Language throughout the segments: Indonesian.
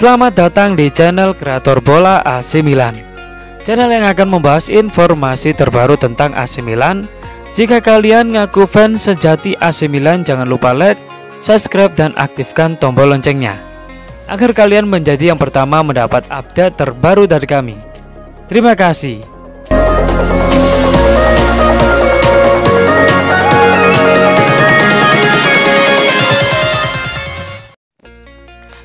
Selamat datang di channel Kreator Bola AC Milan, channel yang akan membahas informasi terbaru tentang AC Milan. Jika kalian ngaku fans sejati AC Milan, jangan lupa like, subscribe, dan aktifkan tombol loncengnya agar kalian menjadi yang pertama mendapat update terbaru dari kami. Terima kasih.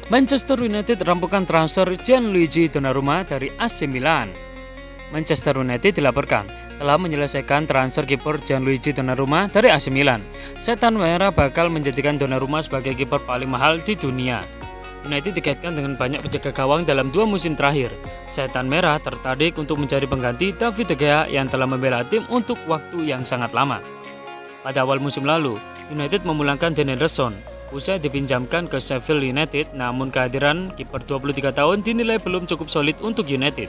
Manchester United rampungkan transfer Gianluigi Donnarumma dari AC Milan. Manchester United dilaporkan telah menyelesaikan transfer kiper Gianluigi Donnarumma dari AC Milan. Setan Merah bakal menjadikan Donnarumma sebagai kiper paling mahal di dunia. United dikaitkan dengan banyak penjaga gawang dalam 2 musim terakhir. Setan Merah tertarik untuk mencari pengganti David De Gea yang telah membela tim untuk waktu yang sangat lama. Pada awal musim lalu, United memulangkan Dean Henderson usai dipinjamkan ke Sheffield United, namun kehadiran kiper 23 tahun dinilai belum cukup solid untuk United.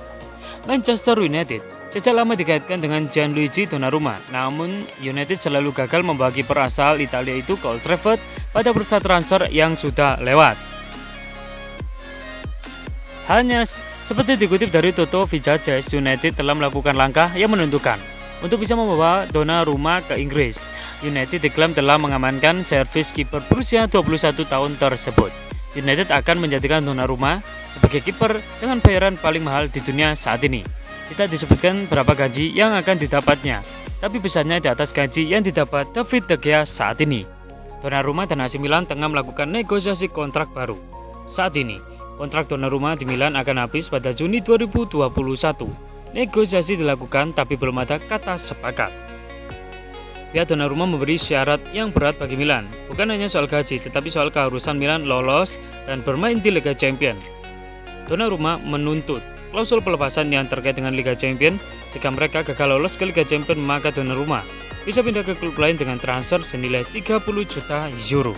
Manchester United sejak lama dikaitkan dengan Gianluigi Donnarumma, namun United selalu gagal membawa kiper asal Italia itu ke Old Trafford pada bursa transfer yang sudah lewat. Hanya seperti dikutip dari Toto Vijajes, United telah melakukan langkah yang menentukan untuk bisa membawa Donnarumma ke Inggris. United diklaim telah mengamankan servis kiper berusia 21 tahun tersebut. United akan menjadikan Donnarumma sebagai kiper dengan bayaran paling mahal di dunia saat ini. Tidak disebutkan berapa gaji yang akan didapatnya, tapi besarnya di atas gaji yang didapat David De Gea saat ini. Donnarumma dan AC Milan tengah melakukan negosiasi kontrak baru. Saat ini, kontrak Donnarumma di Milan akan habis pada Juni 2021. Negosiasi dilakukan tapi belum ada kata sepakat. Pihak Donnarumma memberi syarat yang berat bagi Milan, bukan hanya soal gaji, tetapi soal keharusan Milan lolos dan bermain di Liga Champions. Donnarumma menuntut klausul pelepasan yang terkait dengan Liga Champions. Jika mereka gagal lolos ke Liga Champions, maka Donnarumma bisa pindah ke klub lain dengan transfer senilai 30 juta euro.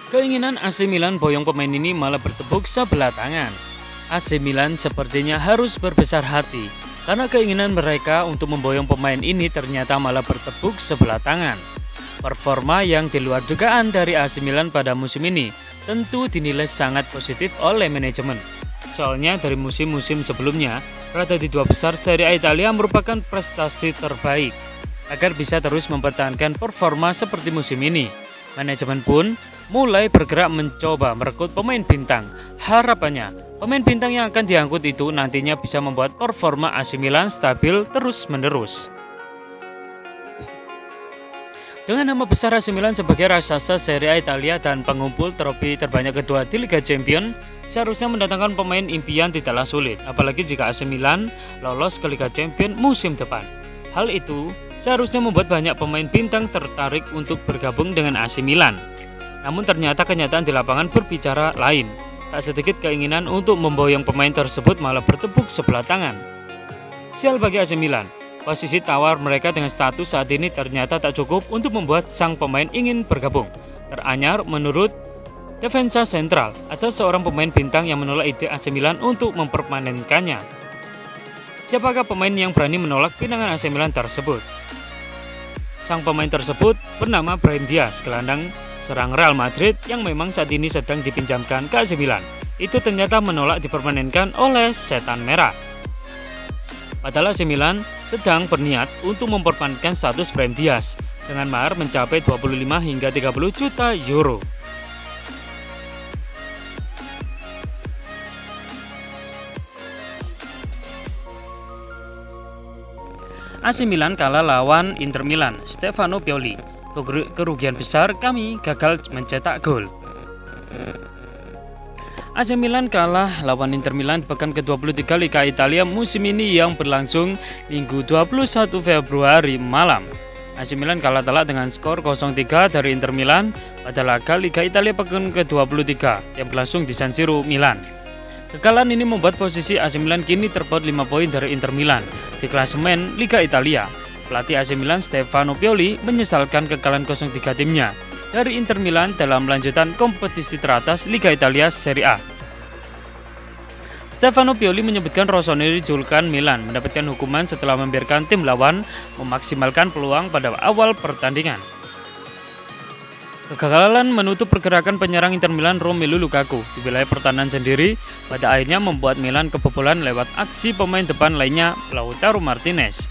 Keinginan AC Milan boyong pemain ini malah bertepuk sebelah tangan. AC Milan sepertinya harus berbesar hati karena keinginan mereka untuk memboyong pemain ini ternyata malah bertepuk sebelah tangan. Performa yang di luar dugaan dari AC Milan pada musim ini tentu dinilai sangat positif oleh manajemen. Soalnya dari musim-musim sebelumnya, berada di 2 besar Serie A Italia merupakan prestasi terbaik. Agar bisa terus mempertahankan performa seperti musim ini, manajemen pun mulai bergerak mencoba merekrut pemain bintang. Harapannya, pemain bintang yang akan diangkut itu nantinya bisa membuat performa AC Milan stabil terus-menerus. Dengan nama besar AC Milan sebagai raksasa Serie A Italia dan pengumpul trofi terbanyak kedua di Liga Champions, seharusnya mendatangkan pemain impian tidaklah sulit, apalagi jika AC Milan lolos ke Liga Champions musim depan. Hal itu seharusnya membuat banyak pemain bintang tertarik untuk bergabung dengan AC Milan. Namun ternyata kenyataan di lapangan berbicara lain. Tak sedikit keinginan untuk memboyong pemain tersebut malah bertepuk sebelah tangan. Sial bagi AC Milan, posisi tawar mereka dengan status saat ini ternyata tak cukup untuk membuat sang pemain ingin bergabung. Teranyar menurut Defensa Central, ada seorang pemain bintang yang menolak ide AC Milan untuk mempermanenkannya. Siapakah pemain yang berani menolak pinangan AC Milan tersebut? Sang pemain tersebut bernama Brahim Diaz, gelandang serang Real Madrid yang memang saat ini sedang dipinjamkan ke AC Milan. Itu ternyata menolak dipermanenkan oleh Setan Merah. Padahal AC Milan sedang berniat untuk memperpanenkan status Brahim Diaz dengan mahar mencapai 25 hingga 30 juta euro. AC Milan kalah lawan Inter Milan. Stefano Pioli, kerugian besar, kami gagal mencetak gol. AC Milan kalah lawan Inter Milan pekan ke-23 Liga Italia musim ini yang berlangsung Minggu 21 Februari malam. AC Milan kalah telak dengan skor 0-3 dari Inter Milan pada laga Liga Italia pekan ke-23 yang berlangsung di San Siro, Milan. Kekalahan ini membuat posisi AC Milan kini terpaut 5 poin dari Inter Milan di klasemen Liga Italia. Pelatih AC Milan Stefano Pioli menyesalkan kekalahan 0-3 timnya dari Inter Milan dalam lanjutan kompetisi teratas Liga Italia Serie A. Stefano Pioli menyebutkan Rossoneri julukan Milan mendapatkan hukuman setelah membiarkan tim lawan memaksimalkan peluang pada awal pertandingan. Kegagalan menutup pergerakan penyerang Inter Milan Romelu Lukaku di wilayah pertahanan sendiri pada akhirnya membuat Milan kebobolan lewat aksi pemain depan lainnya Lautaro Martinez.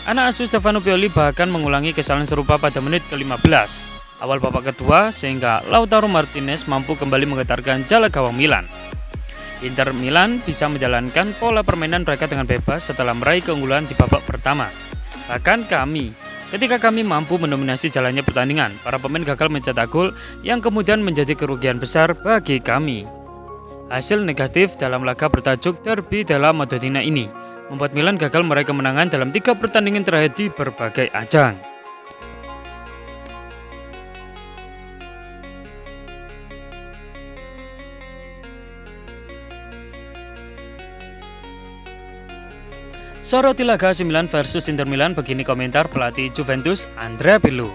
Anak asuh Stefano Pioli bahkan mengulangi kesalahan serupa pada menit ke-15 awal babak kedua sehingga Lautaro Martinez mampu kembali menggetarkan jala gawang Milan. Inter Milan bisa menjalankan pola permainan mereka dengan bebas setelah meraih keunggulan di babak pertama. Bahkan ketika kami mampu mendominasi jalannya pertandingan, para pemain gagal mencetak gol yang kemudian menjadi kerugian besar bagi kami. Hasil negatif dalam laga bertajuk Derby della Madonnina ini membuat Milan gagal meraih kemenangan dalam 3 pertandingan terakhir di berbagai ajang. Soroti laga AC Milan versus Inter Milan, begini komentar pelatih Juventus Andrea Pirlo.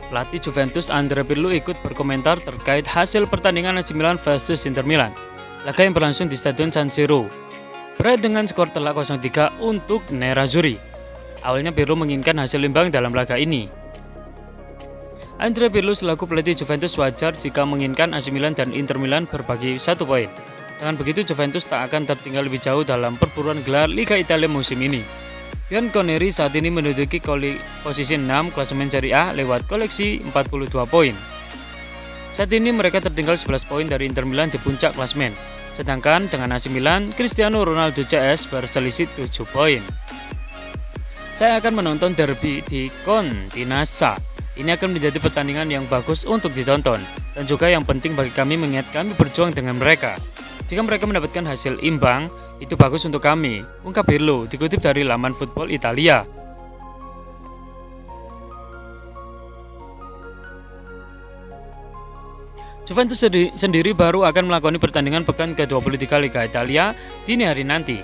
Pelatih Juventus Andrea Pirlo ikut berkomentar terkait hasil pertandingan AC Milan versus Inter Milan. Laga yang berlangsung di Stadion San Siro berakhir dengan skor telak 0-3 untuk Nerazzurri. Awalnya Pirlo menginginkan hasil imbang dalam laga ini. Andrea Pirlo selaku pelatih Juventus wajar jika menginginkan AC Milan dan Inter Milan berbagi 1 poin. Dengan begitu Juventus tak akan tertinggal lebih jauh dalam perburuan gelar Liga Italia musim ini. Bianconeri saat ini menduduki posisi 6 klasemen Serie A lewat koleksi 42 poin. Saat ini mereka tertinggal 11 poin dari Inter Milan di puncak klasemen. Sedangkan dengan AC Milan, Cristiano Ronaldo CS berselisih 7 poin. Saya akan menonton derby di Continassa. Ini akan menjadi pertandingan yang bagus untuk ditonton dan juga yang penting bagi kami mengingat kami berjuang dengan mereka. Jika mereka mendapatkan hasil imbang, itu bagus untuk kami, ungkap Pirlo, dikutip dari laman Football Italia. Juventus sendiri baru akan melakoni pertandingan pekan ke-23 Liga Italia dini hari nanti,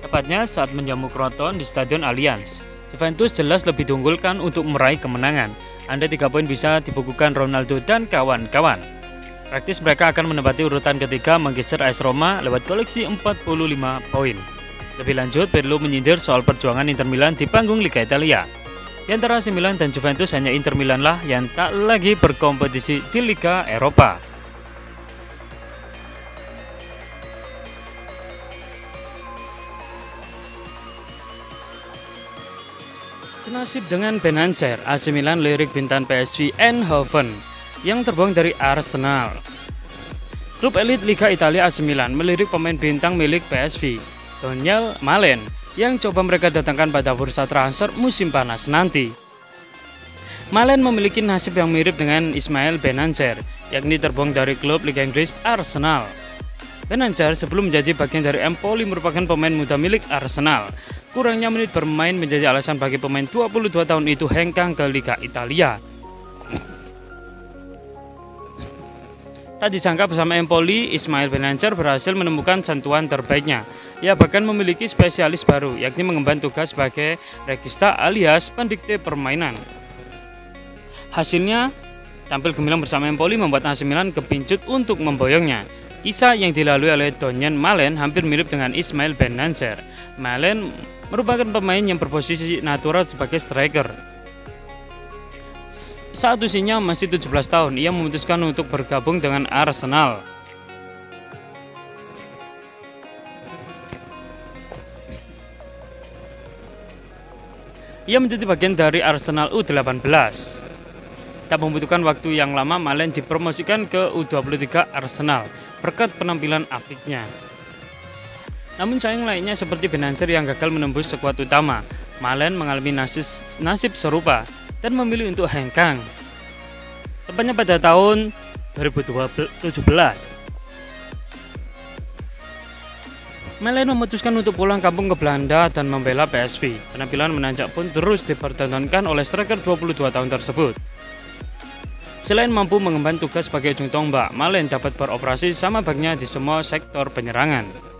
tepatnya saat menjamu Crotone di Stadion Allianz. Juventus jelas lebih diunggulkan untuk meraih kemenangan. Andai 3 poin bisa dibukukan Ronaldo dan kawan-kawan. Praktis mereka akan menempati urutan ketiga menggeser AS Roma lewat koleksi 45 poin. Lebih lanjut, Pirlo menyindir soal perjuangan Inter Milan di panggung Liga Italia. Di antara AC Milan dan Juventus hanya Inter Milan lah yang tak lagi berkompetisi di Liga Eropa. Senasib dengan Benancer, AC Milan lirik bintang PSV Eindhoven yang terbuang dari Arsenal. Klub elit Liga Italia AC Milan melirik pemain bintang milik PSV, Daniel Malen, yang coba mereka datangkan pada bursa transfer musim panas nanti. Malen memiliki nasib yang mirip dengan Ismail Benancer, yakni terbuang dari klub Liga Inggris Arsenal. Benancer sebelum menjadi bagian dari Empoli merupakan pemain muda milik Arsenal. Kurangnya menit bermain menjadi alasan bagi pemain 22 tahun itu hengkang ke Liga Italia. Tak disangka bersama Empoli, Ismail Benancer berhasil menemukan sentuhan terbaiknya. Ia bahkan memiliki spesialis baru, yakni mengemban tugas sebagai regista alias pendikte permainan. Hasilnya, tampil gemilang bersama Empoli membuat AC Milan kepincut untuk memboyongnya. Kisah yang dilalui oleh Daniel Malen hampir mirip dengan Ismail Benancer. Malen merupakan pemain yang berposisi natural sebagai striker. Saat usianya masih 17 tahun, ia memutuskan untuk bergabung dengan Arsenal. Ia menjadi bagian dari Arsenal U18. Tak membutuhkan waktu yang lama, Malen dipromosikan ke U23 Arsenal berkat penampilan apiknya. Namun sayang lainnya seperti Benancer yang gagal menembus skuad utama, Malen mengalami nasib serupa dan memilih untuk hengkang. Tepatnya pada tahun 2017. Malen memutuskan untuk pulang kampung ke Belanda dan membela PSV. Penampilan menanjak pun terus dipertontonkan oleh striker 22 tahun tersebut. Selain mampu mengemban tugas sebagai ujung tombak, Malen dapat beroperasi sama baiknya di semua sektor penyerangan.